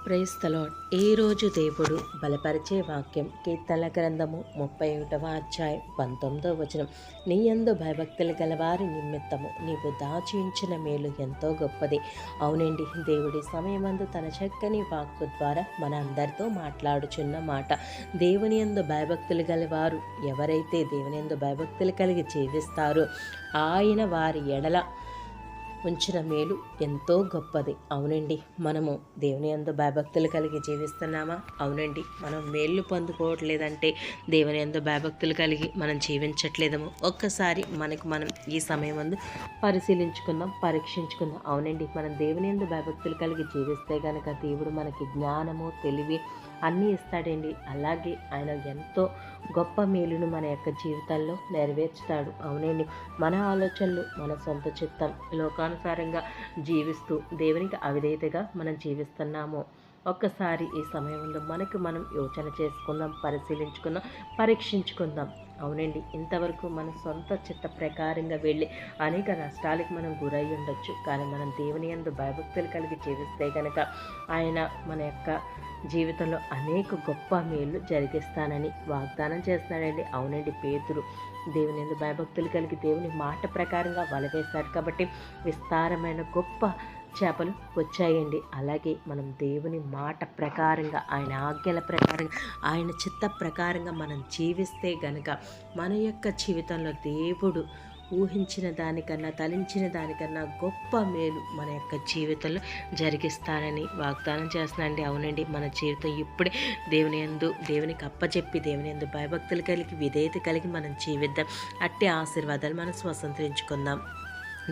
Praise the lord. ఈ రోజు దేవుడు బలపరిచే వాక్యం కీర్తనల గ్రంథము 31వ అధ్యాయం 19వ వచనం. నీ యందు భయభక్తులు గలవారి నిమిత్తము నీవు దాచించిన మేలు ఎంతో గొప్పది. అవునండి, దేవుడి సమయమందు తన చక్కని వాక్కు ద్వారా మన అందరితో మాట్లాడుచున్న మాట. దేవుని యందు భయభక్తులు గలవారు ఎవరైతే దేవుని యందు భయభక్తులు కలిగి జీవిస్తారో ఆయన వారి ఎడల ఉంచిన మేలు ఎంతో గొప్పది. అవునండి, మనము దేవుని యందు భయభక్తులు కలిగి జీవిస్తున్నామా? అవునండి, మనం మేలు పొందుకోవట్లేదంటే దేవుని యందు భయభక్తులు కలిగి మనం జీవించట్లేదము. ఒక్కసారి మనం ఈ సమయం ముందు పరిశీలించుకుందాం, పరీక్షించుకుందాం. అవునండి, మనం దేవుని యందు భయభక్తులు కలిగి జీవిస్తే కనుక దేవుడు మనకి జ్ఞానము, తెలివి అన్నీ ఇస్తాడండి. అలాగే ఆయన ఎంతో గొప్ప మేలును మన యొక్క జీవితాల్లో నెరవేర్చుతాడు. అవునండి, మన ఆలోచనలు, మన సొంత చిత్తం, లోకానుసారంగా జీవిస్తూ దేవునికి అవిధేయతగా మనం జీవిస్తున్నాము. ఒక్కసారి ఈ సమయంలో మనం యోచన చేసుకుందాం, పరిశీలించుకుందాం, పరీక్షించుకుందాం. అవునండి, ఇంతవరకు మన సొంత చిత్త ప్రకారంగా వెళ్ళి అనేక నష్టాలకు మనం గురై ఉండొచ్చు. కానీ మనం దేవుని యందు భయభక్తులు కలిగి జీవిస్తే కనుక ఆయన మన యొక్క జీవితంలో అనేక గొప్ప మేలు జరిగిస్తానని వాగ్దానం చేస్తున్నాడండి. అవునండి, పేతురు దేవుని యందు భయభక్తులు కలిగి దేవుని మాట ప్రకారంగా వలవేశాడు కాబట్టి విస్తారమైన గొప్ప చేపలు వచ్చాయండి. అలాగే మనం దేవుని మాట ప్రకారంగా, ఆయన ఆజ్ఞల ప్రకారంగా, ఆయన చిత్త ప్రకారంగా మనం జీవిస్తే గనక మన యొక్క జీవితంలో దేవుడు ఊహించిన దానికన్నా, తలించిన దానికన్నా గొప్ప మేలు మన యొక్క జీవితంలో జరిగిస్తానని వాగ్దానం చేస్తున్నానండి. అవునండి, మన జీవితం ఇప్పుడే దేవునికి అప్పచెప్పి దేవుని యందు భయభక్తులు కలిగి విధేయత కలిగి మనం జీవిద్దాం. అట్టి ఆశీర్వాదాలు మనం స్వతంత్రించుకుందాం.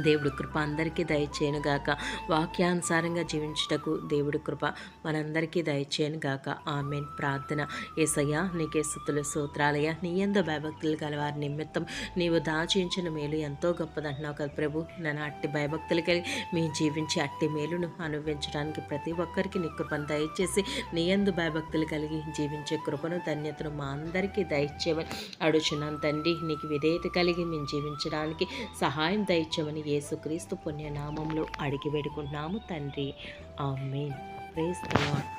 దేవుడి కృప అందరికీ దయచేయను గాక. వాక్యానుసారంగా జీవించుటకు దేవుడి కృప మనందరికీ దయచేయను గాక. ఆమేన్. ప్రార్థన. యేసయ్యా, నీకే స్తుతులు, స్తోత్రాలయ్యా. నీ యందు భయభక్తులు గలవారి నిమిత్తం నీవు దాచించిన మేలు ఎంతో గొప్పదంటున్నావు కదా ప్రభు. నన్ను అట్టి భయభక్తులు కలిగి మేము జీవించి అట్టి మేలును అనుభవించడానికి ప్రతి ఒక్కరికి నీ కృపను దయచేసి నీ యందు భయభక్తులు కలిగి జీవించే కృపను, ధన్యతను మా అందరికీ దయచేయమని అడుగుచున్నాను తండ్రి. నీకు విధేయత కలిగి మేము జీవించడానికి సహాయం దయచేయమని యేసుక్రీస్తు పుణ్యనామంలో అడిగి వేడుకుంటున్నాము తండ్రి. ఆమేన్. Praise the lord.